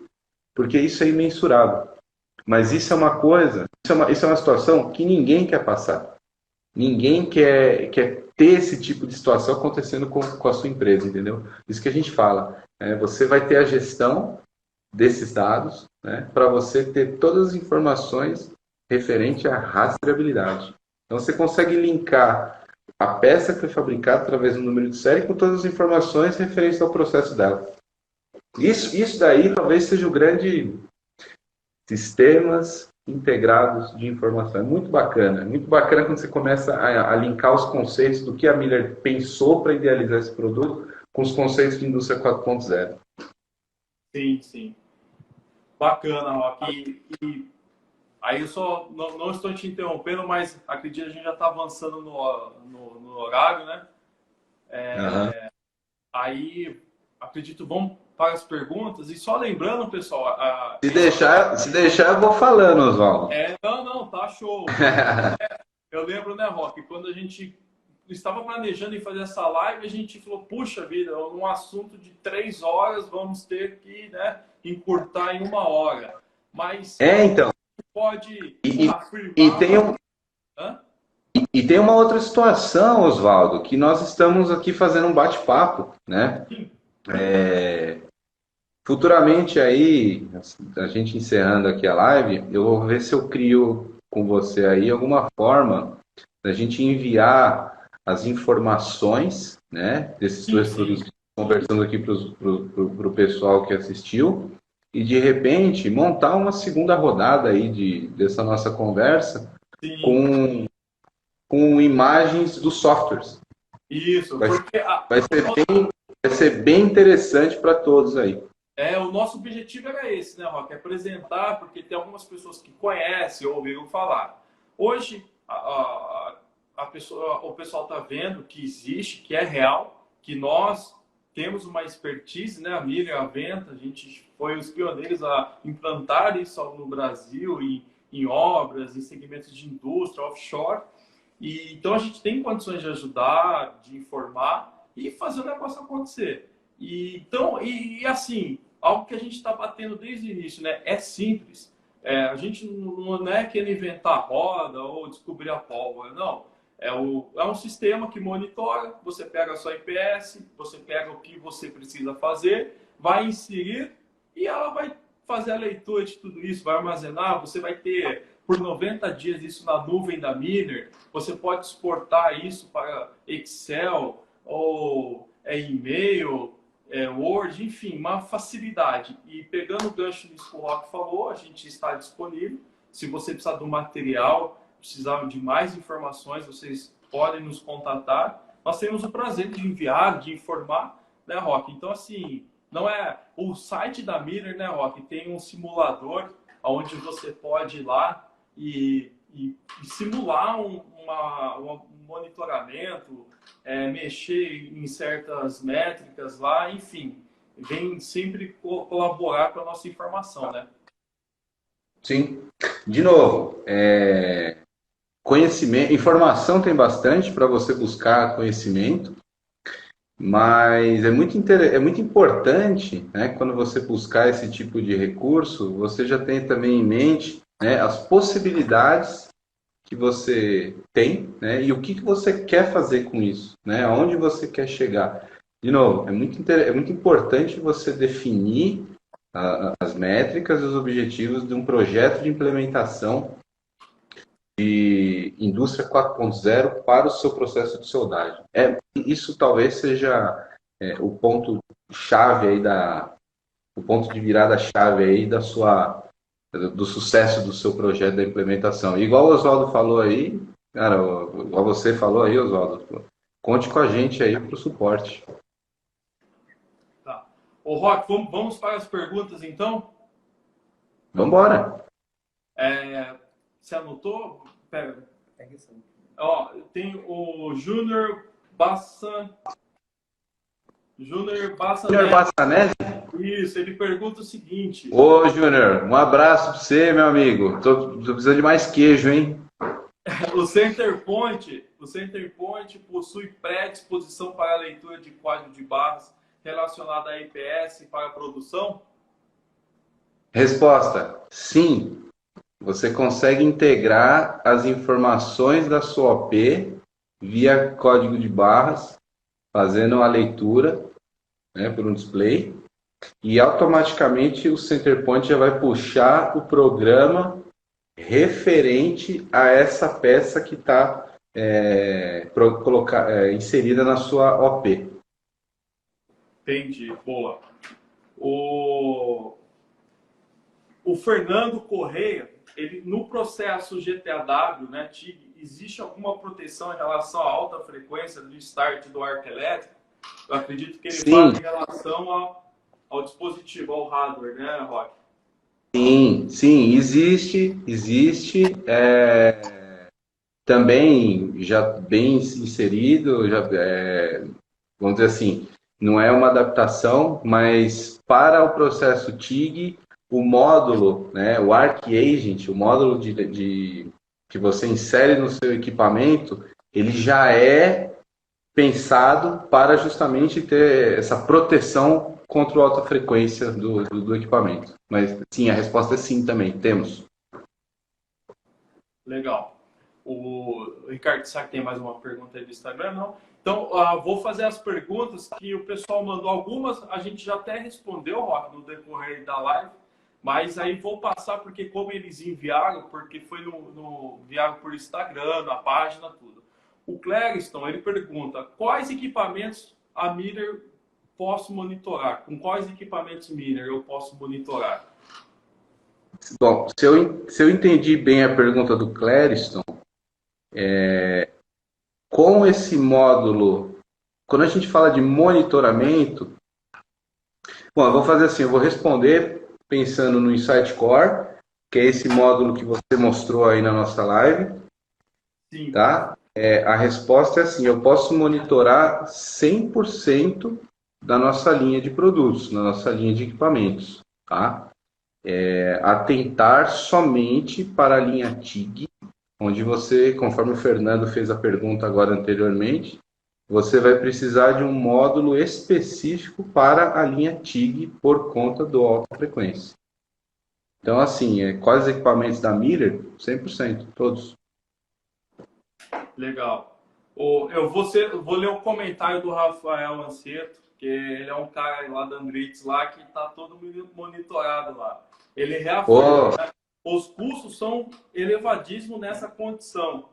S2: porque isso é imensurável. Mas isso é uma coisa, isso é uma situação que ninguém quer passar. Ninguém quer ter esse tipo de situação acontecendo com a sua empresa, entendeu? Isso que a gente fala. Você vai ter a gestão desses dados, né, para você ter todas as informações referente à rastreabilidade. Então você consegue linkar a peça que foi fabricada através do número de série com todas as informações referentes ao processo dela. Isso daí talvez seja o grande sistemas integrados de informação. É muito bacana quando você começa a linkar os conceitos do que a Miller pensou para idealizar esse produto com os conceitos de indústria 4.0.
S1: Sim, sim. Bacana, Rock. E aí eu só não estou te interrompendo, mas acredito que a gente já está avançando no horário, né?
S2: Uhum.
S1: Aí acredito vamos para as perguntas. E só lembrando, pessoal,
S2: Se deixar, eu vou falando, Oswaldo.
S1: não, tá show. Eu lembro, né, Rock, quando a gente estava planejando em fazer essa live, a gente falou, puxa vida, um assunto de 3 horas, vamos ter que, né, encurtar em 1 hora. Mas
S2: Então.
S1: pode
S2: E, e,
S1: afirmar.
S2: tem um,
S1: Hã?
S2: e tem uma outra situação, Oswaldo, que nós estamos aqui fazendo um bate-papo, né? Futuramente aí, a gente encerrando aqui a live, eu vou ver se eu crio com você aí alguma forma da gente enviar as informações, né, desses
S1: Sim,
S2: dois
S1: sim.
S2: produtos, conversando aqui para o pessoal que assistiu, e de repente montar uma segunda rodada aí dessa nossa conversa
S1: Sim.
S2: com, com imagens dos softwares.
S1: Isso,
S2: Vai,
S1: porque
S2: vai vai ser bem interessante para todos aí.
S1: o nosso objetivo era esse, né, Rock? É apresentar, porque tem algumas pessoas que conhecem ou ouviram falar. Hoje, o pessoal está vendo que existe, que é real, que nós temos uma expertise, né? A Miriam, a Venta, a gente foi os pioneiros a implantar isso no Brasil, em obras, em segmentos de indústria, offshore. E, então, a gente tem condições de ajudar, de informar e fazer o negócio acontecer. E assim, algo que a gente está batendo desde o início, né? É simples. A gente não é querendo inventar a roda ou descobrir a pólvora, não. É um sistema que monitora, você pega a sua IPS, você pega o que você precisa fazer, vai inserir e ela vai fazer a leitura de tudo isso, vai armazenar, você vai ter por 90 dias isso na nuvem da Miner, você pode exportar isso para Excel ou e-mail, Word, enfim, uma facilidade. E pegando o gancho nisso que o Rock falou, a gente está disponível. Se você precisar do material, precisar de mais informações, vocês podem nos contatar. Nós temos o prazer de enviar, de informar, né, Rock? Então, assim, não é o site da Miller, né, Rock? Tem um simulador onde você pode ir lá e simular um monitoramento, mexer em certas métricas lá, enfim, vem sempre colaborar com a nossa informação, né?
S2: Sim. De novo, conhecimento, informação tem bastante para você buscar conhecimento, mas é muito importante, né, quando você buscar esse tipo de recurso, você já tem também em mente, né, as possibilidades que você tem, né, e o que você quer fazer com isso, né, aonde você quer chegar. De novo, é muito importante você definir as métricas e os objetivos de um projeto de implementação de indústria 4.0 para o seu processo de soldagem. Isso talvez seja o ponto chave aí o ponto de virada chave aí do sucesso do seu projeto da implementação. Igual o Oswaldo falou aí, cara, igual você falou aí, Oswaldo, conte com a gente aí para o suporte.
S1: Tá. Ô, Rock, vamos para as perguntas, então?
S2: Vamos embora.
S1: Você anotou? Pera. Ó, tem o Júnior
S2: Júnior
S1: Bassanese.
S2: Bassanese?
S1: Isso, ele pergunta o seguinte:
S2: Ô, Júnior, um abraço para você, meu amigo. Tô precisando de mais queijo, hein?
S1: o Centerpoint possui predisposição para a leitura de código de barras relacionado à IPS para a produção?
S2: Resposta: sim. Você consegue integrar as informações da sua OP via código de barras, fazendo a leitura, né, por um display, e automaticamente o Centerpoint já vai puxar o programa referente a essa peça que está inserida na sua OP.
S1: Entendi, boa. O, o Fernando Correia, ele, no processo GTAW, né, TIG, existe alguma proteção em relação à alta frequência do start do arco elétrico? Eu acredito que ele
S2: Sim,
S1: fala em relação ao dispositivo, ao hardware, né, Rock?
S2: sim, existe. Também já bem inserido, vamos dizer assim, não é uma adaptação, mas para o processo TIG, o módulo, né, o ArcAgent, o módulo que você insere no seu equipamento, ele já é pensado para justamente ter essa proteção contra a alta frequência do equipamento. Mas sim, a resposta é sim também, temos.
S1: Legal. O Ricardo, será que tem mais uma pergunta aí do Instagram? Não? Então, vou fazer as perguntas que o pessoal mandou. Algumas a gente já até respondeu, Rock, no decorrer da live. Mas aí vou passar, porque como eles enviaram, porque foi enviaram por Instagram, na página, tudo. O Clériston, ele pergunta, quais equipamentos a Miller posso monitorar? Com quais equipamentos Miller eu posso monitorar?
S2: Bom, se eu entendi bem a pergunta do Clériston, com esse módulo, quando a gente fala de monitoramento, bom, eu vou fazer assim, eu vou responder pensando no Insight Core, que é esse módulo que você mostrou aí na nossa live,
S1: Sim.
S2: tá? A resposta é assim, eu posso monitorar 100% da nossa linha de produtos, da nossa linha de equipamentos, tá? Atentar somente para a linha TIG, onde você, conforme o Fernando fez a pergunta agora anteriormente, você vai precisar de um módulo específico para a linha TIG por conta do alta frequência. Então, assim, quais equipamentos da Miller? 100%, todos.
S1: Legal. Eu vou ler o comentário do Rafael Anceto, que ele é um cara lá da Andritz lá que está todo monitorado lá. Ele reafirma,
S2: Oh,
S1: né? Os custos são elevadíssimos nessa condição,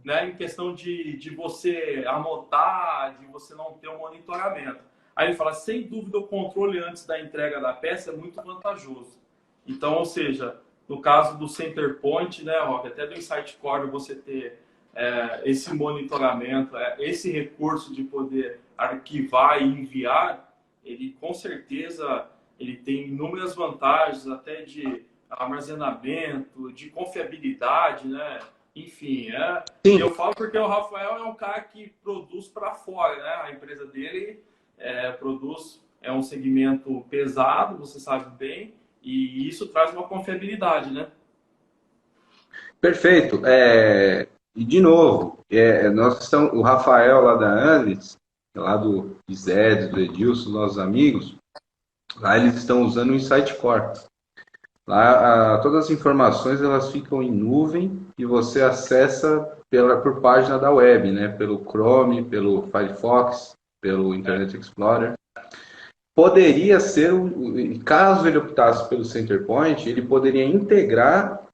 S1: né? Em questão de você anotar, de você não ter um monitoramento. Aí ele fala, sem dúvida, o controle antes da entrega da peça é muito vantajoso. Então, ou seja, no caso do Center Point, né, Rock, até do Insight Core, você ter esse monitoramento, esse recurso de poder arquivar e enviar, ele com certeza ele tem inúmeras vantagens, até de armazenamento, de confiabilidade, né? Enfim, e
S2: sim,
S1: eu falo porque o Rafael é um cara que produz para fora, né? A empresa dele produz, é um segmento pesado, você sabe bem, e isso traz uma confiabilidade, né?
S2: perfeito. E de novo, nós estamos, o Rafael lá da Andres, lá do Zé, do Edilson, nossos amigos, lá eles estão usando o Insight Core. Lá, todas as informações elas ficam em nuvem e você acessa por página da web, né? Pelo Chrome, pelo Firefox, pelo Internet Explorer. Poderia ser, caso ele optasse pelo Centerpoint, ele poderia integrar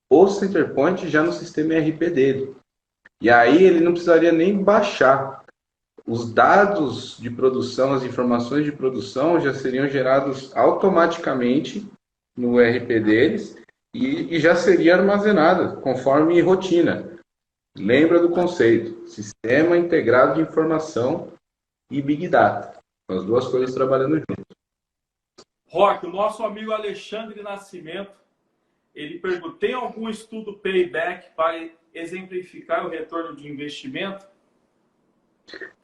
S2: o Centerpoint já no sistema ERP dele. E aí ele não precisaria nem baixar. Os dados de produção, as informações de produção já seriam gerados automaticamente no ERP deles e já seria armazenada conforme rotina. Lembra do conceito: Sistema Integrado de Informação e Big Data. As duas coisas trabalhando junto.
S1: Rock, o nosso amigo Alexandre Nascimento, ele pergunta, tem algum estudo payback para exemplificar o retorno de investimento?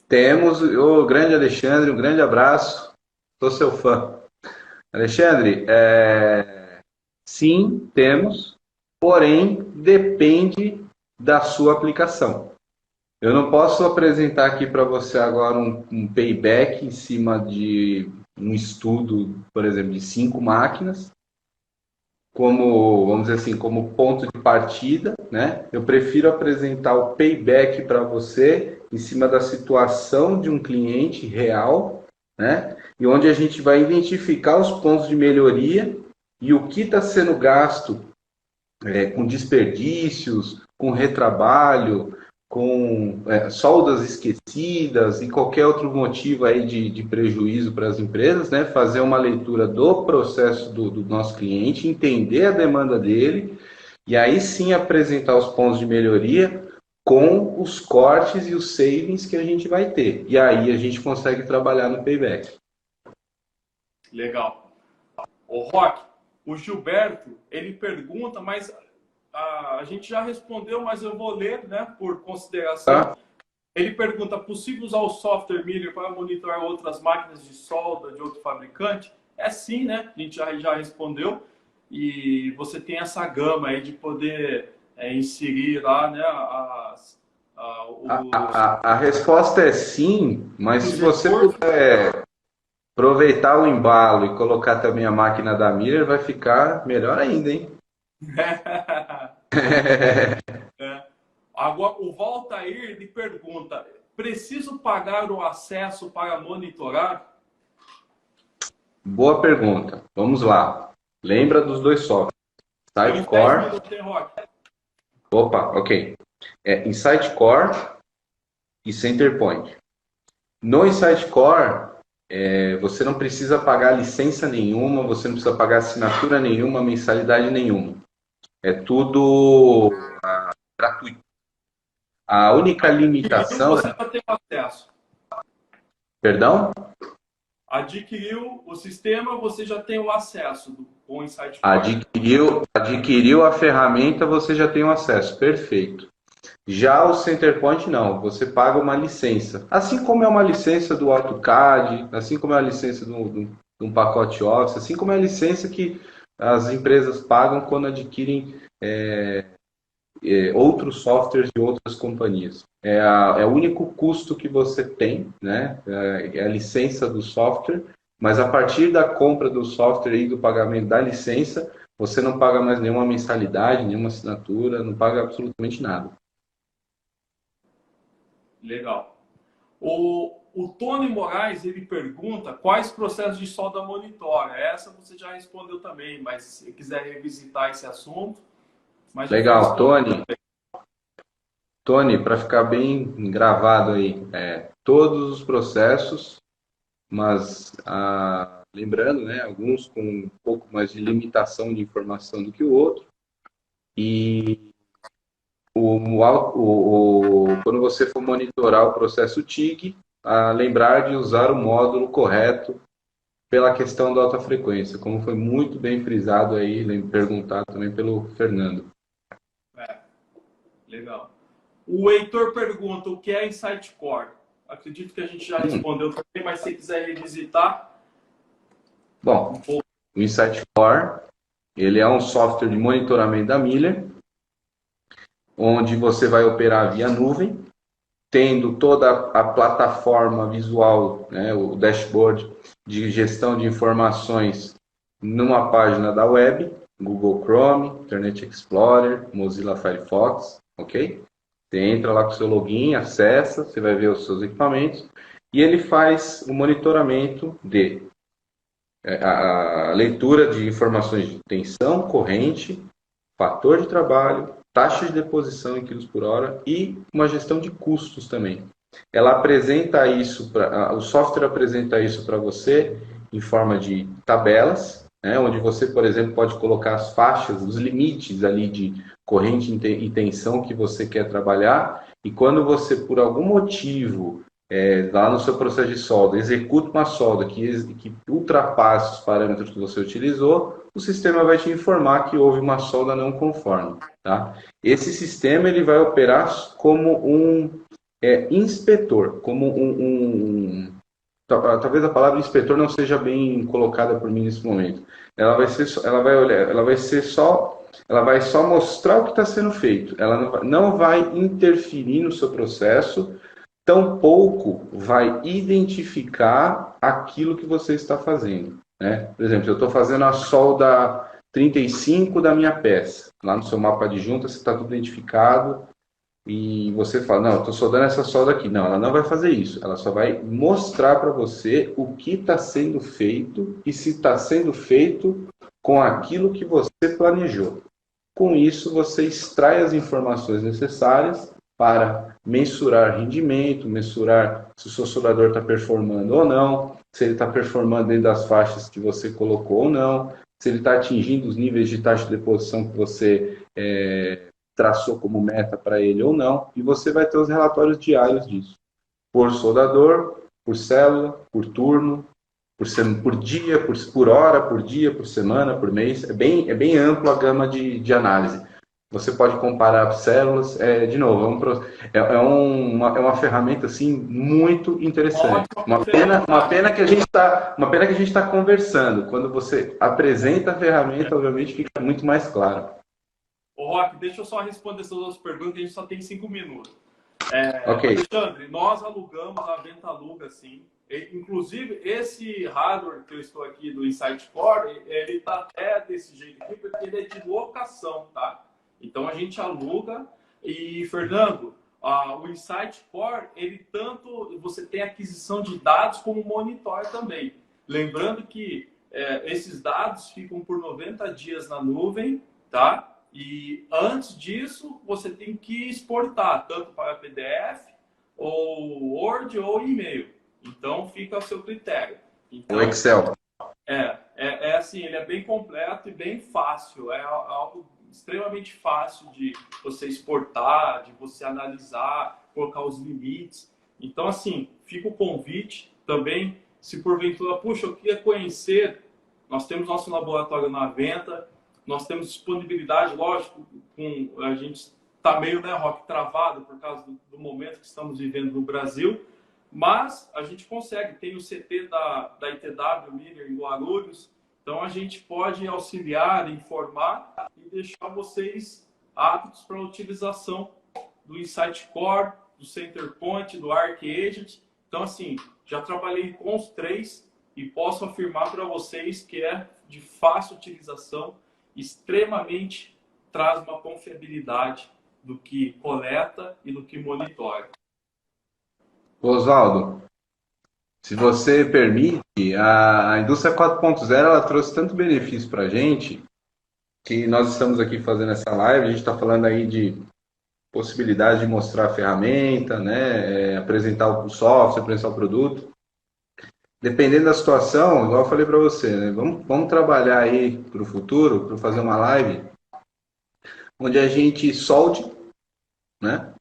S2: Temos o grande Alexandre, um grande abraço, sou seu fã. Alexandre, sim, temos, porém depende da sua aplicação. Eu não posso apresentar aqui para você agora um payback em cima de um estudo, por exemplo, de 5 máquinas, como, vamos dizer assim, como ponto de partida, né? Eu prefiro apresentar o payback para você em cima da situação de um cliente real, né? E onde a gente vai identificar os pontos de melhoria e o que está sendo gasto com desperdícios, com retrabalho, com soldas esquecidas e qualquer outro motivo aí de prejuízo para as empresas, né? Fazer uma leitura do processo do nosso cliente, entender a demanda dele e aí sim apresentar os pontos de melhoria com os cortes e os savings que a gente vai ter. E aí a gente consegue trabalhar no payback.
S1: Legal. O Rock, o Gilberto, ele pergunta, mas a gente já respondeu, mas eu vou ler, né, por consideração.
S2: Tá?
S1: Ele pergunta, possível usar o software Miller para monitorar outras máquinas de solda de outro fabricante? É sim, né? A gente já respondeu. E você tem essa gama aí de poder inserir lá, né,
S2: A resposta é sim, mas se
S1: os
S2: você
S1: recursos.
S2: puder aproveitar o embalo e colocar também a máquina da Miller, vai ficar melhor ainda, hein?
S1: Agora, o Valtair lhe pergunta, preciso pagar o acesso para monitorar?
S2: Boa pergunta. Vamos lá. Lembra dos dois softwares?
S1: Tem uns 10
S2: Sitecore.
S1: minutos, hein, Rock?
S2: Opa, ok. Insight Core e Centerpoint. No Insight Core, você não precisa pagar licença nenhuma, você não precisa pagar assinatura nenhuma, mensalidade nenhuma. É tudo gratuito. A única
S1: Adquiriu,
S2: limitação...
S1: você já tem acesso.
S2: Perdão?
S1: Adquiriu o sistema, você já tem o acesso com o Insight Core.
S2: Adquiriu a ferramenta, você já tem o acesso. Perfeito. Já o Centerpoint não, você paga uma licença. Assim como é uma licença do AutoCAD, assim como é a licença de um pacote Office, assim como é a licença que as empresas pagam quando adquirem outros softwares de outras companhias. É o único custo que você tem, né? É a licença do software, mas a partir da compra do software e do pagamento da licença, você não paga mais nenhuma mensalidade, nenhuma assinatura, não paga absolutamente nada.
S1: Legal. O Tony Moraes, ele pergunta quais processos de solda monitora. Essa você já respondeu também, mas se quiser revisitar esse assunto... Mas já foi
S2: Legal,
S1: respondido.
S2: Tony, para ficar bem gravado aí, todos os processos, mas lembrando, né, alguns com um pouco mais de limitação de informação do que o outro, e quando você for monitorar o processo TIG, lembrar de usar o módulo correto pela questão da alta frequência, como foi muito bem frisado aí, perguntado também pelo Fernando.
S1: Legal. O Heitor pergunta o que é Insight Core. Acredito que a gente já respondeu também, mas se quiser revisitar.
S2: Bom, o Insight Core, ele é um software de monitoramento da milha, onde você vai operar via nuvem, tendo toda a plataforma visual, né, o dashboard de gestão de informações numa página da web, Google Chrome, Internet Explorer, Mozilla Firefox, ok? Você entra lá com o seu login, acessa, você vai ver os seus equipamentos, e ele faz o monitoramento de a leitura de informações de tensão, corrente, fator de trabalho, taxa de deposição em quilos por hora e uma gestão de custos também. Ela apresenta isso, o software apresenta isso para você em forma de tabelas, né, onde você, por exemplo, pode colocar as faixas, os limites ali de corrente e tensão que você quer trabalhar, e quando você, por algum motivo, lá no seu processo de solda, executa uma solda que ultrapasse os parâmetros que você utilizou, o sistema vai te informar que houve uma solda não conforme. Tá? Esse sistema ele vai operar como um inspetor, como talvez a palavra inspetor não seja bem colocada por mim nesse momento. Ela vai só mostrar o que está sendo feito. Ela não vai interferir no seu processo, tampouco vai identificar aquilo que você está fazendo. Né? Por exemplo, eu estou fazendo a solda 35 da minha peça. Lá no seu mapa de juntas está tudo identificado e você fala, não, eu estou soldando essa solda aqui. Não, ela não vai fazer isso. Ela só vai mostrar para você o que está sendo feito e se está sendo feito com aquilo que você planejou. Com isso, você extrai as informações necessárias para mensurar rendimento, mensurar se o seu soldador está performando ou não, se ele está performando dentro das faixas que você colocou ou não, se ele está atingindo os níveis de taxa de deposição que você traçou como meta para ele ou não, e você vai ter os relatórios diários disso, por soldador, por célula, por turno, por dia, por hora, por dia, por semana, por mês. É bem ampla a gama de análise. Você pode comparar células, de novo, é uma ferramenta assim muito interessante. Uma pena que a gente está conversando. Quando você apresenta a ferramenta, obviamente fica muito mais claro.
S1: Ô, Roque, deixa eu só responder essas duas perguntas, que a gente só tem 5 minutos.
S2: Ok.
S1: Alexandre, nós alugamos, a Venta aluga, sim. Inclusive, esse hardware que eu estou aqui do Insight Core, ele está até desse jeito aqui, porque ele é de locação, tá? Então, a gente aluga. E, Fernando, o Insight Core, ele tanto... Você tem aquisição de dados como monitor também. Lembrando que esses dados ficam por 90 dias na nuvem, tá? E antes disso, você tem que exportar tanto para PDF ou Word ou e-mail. Então fica ao seu critério. Então,
S2: O Excel.
S1: é assim, ele é bem completo e bem fácil. É algo extremamente fácil de você exportar, de você analisar, colocar os limites. Então, assim, fica o convite também. Se porventura, puxa, eu queria conhecer, nós temos nosso laboratório na venda, nós temos disponibilidade, lógico, a gente está meio, né, Rock, travado por causa do momento que estamos vivendo no Brasil, mas a gente consegue, tem o CT da ITW Miller em Guarulhos, então a gente pode auxiliar, informar e deixar vocês aptos para a utilização do Insight Core, do Centerpoint, do Arc Agent. Então, assim, já trabalhei com os três e posso afirmar para vocês que é de fácil utilização, extremamente traz uma confiabilidade do que coleta e do que monitora.
S2: Oswaldo, se você permite, a indústria 4.0 ela trouxe tanto benefício para a gente que nós estamos aqui fazendo essa live. A gente está falando aí de possibilidade de mostrar a ferramenta, né, apresentar o software, apresentar o produto. Dependendo da situação, igual eu falei para você, né, vamos trabalhar aí para o futuro, para fazer uma live onde a gente solde, né?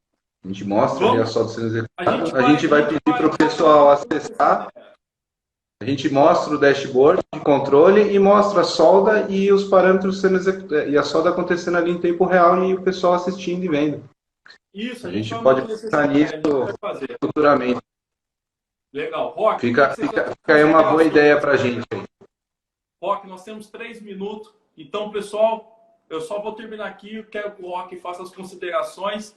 S2: A gente mostra ali a solda sendo executada. A gente vai pedir para o pessoal acessar. A gente mostra o dashboard de controle e mostra a solda e os parâmetros sendo executados, e a solda acontecendo ali em tempo real e o pessoal assistindo e vendo.
S1: Isso,
S2: A gente pode pensar nisso futuramente.
S1: Legal. Rock,
S2: fica aí uma boa ideia para a gente.
S1: Rock, nós temos 3 minutos. Então, pessoal, eu só vou terminar aqui. Eu quero que o Rock faça as considerações.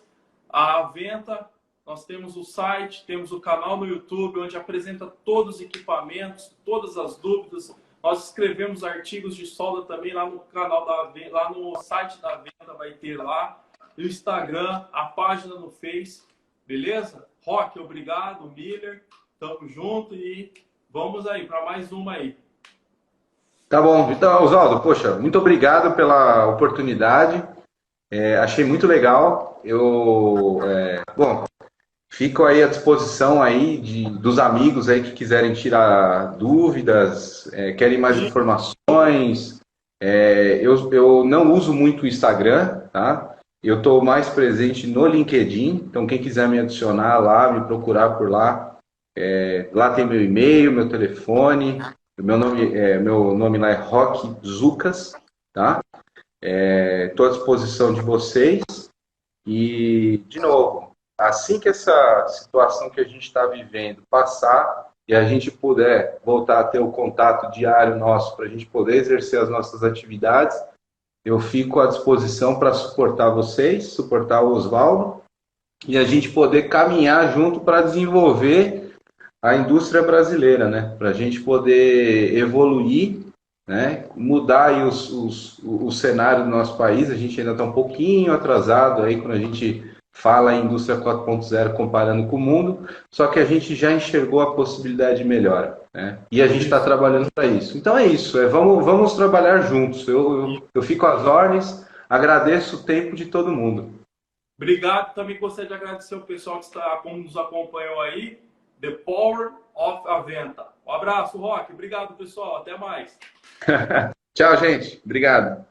S1: A venda, nós temos o site, temos o canal no YouTube, onde apresenta todos os equipamentos, todas as dúvidas. Nós escrevemos artigos de solda também lá no canal lá no site da venda, vai ter lá. O Instagram, a página no Face, beleza? Rock, obrigado. Miller, tamo junto e vamos aí para mais uma aí.
S2: Tá bom. Então, Oswaldo, poxa, muito obrigado pela oportunidade. Achei muito legal. Bom, fico aí à disposição aí dos amigos aí que quiserem tirar dúvidas, querem mais informações. Eu não uso muito o Instagram, tá? Eu estou mais presente no LinkedIn, então quem quiser me adicionar lá, me procurar por lá, lá tem meu e-mail, meu telefone, meu nome lá é Roque Zucas, tá? Estou à disposição de vocês e, de novo, assim que essa situação que a gente está vivendo passar e a gente puder voltar a ter o contato diário nosso para a gente poder exercer as nossas atividades, eu fico à disposição para suportar vocês, suportar o Oswaldo e a gente poder caminhar junto para desenvolver a indústria brasileira, né? Para a gente poder evoluir, né? Mudar aí o cenário do nosso país. A gente ainda está um pouquinho atrasado aí quando a gente fala em indústria 4.0 comparando com o mundo, só que a gente já enxergou a possibilidade de melhora, né? E a gente está trabalhando para isso. Então é isso, vamos trabalhar juntos. Eu fico às ordens, agradeço o tempo de todo mundo.
S1: Obrigado, também gostaria de agradecer o pessoal que nos acompanhou aí. The Power of a Venda. Um abraço, Rock. Obrigado, pessoal. Até mais.
S2: Tchau, gente. Obrigado.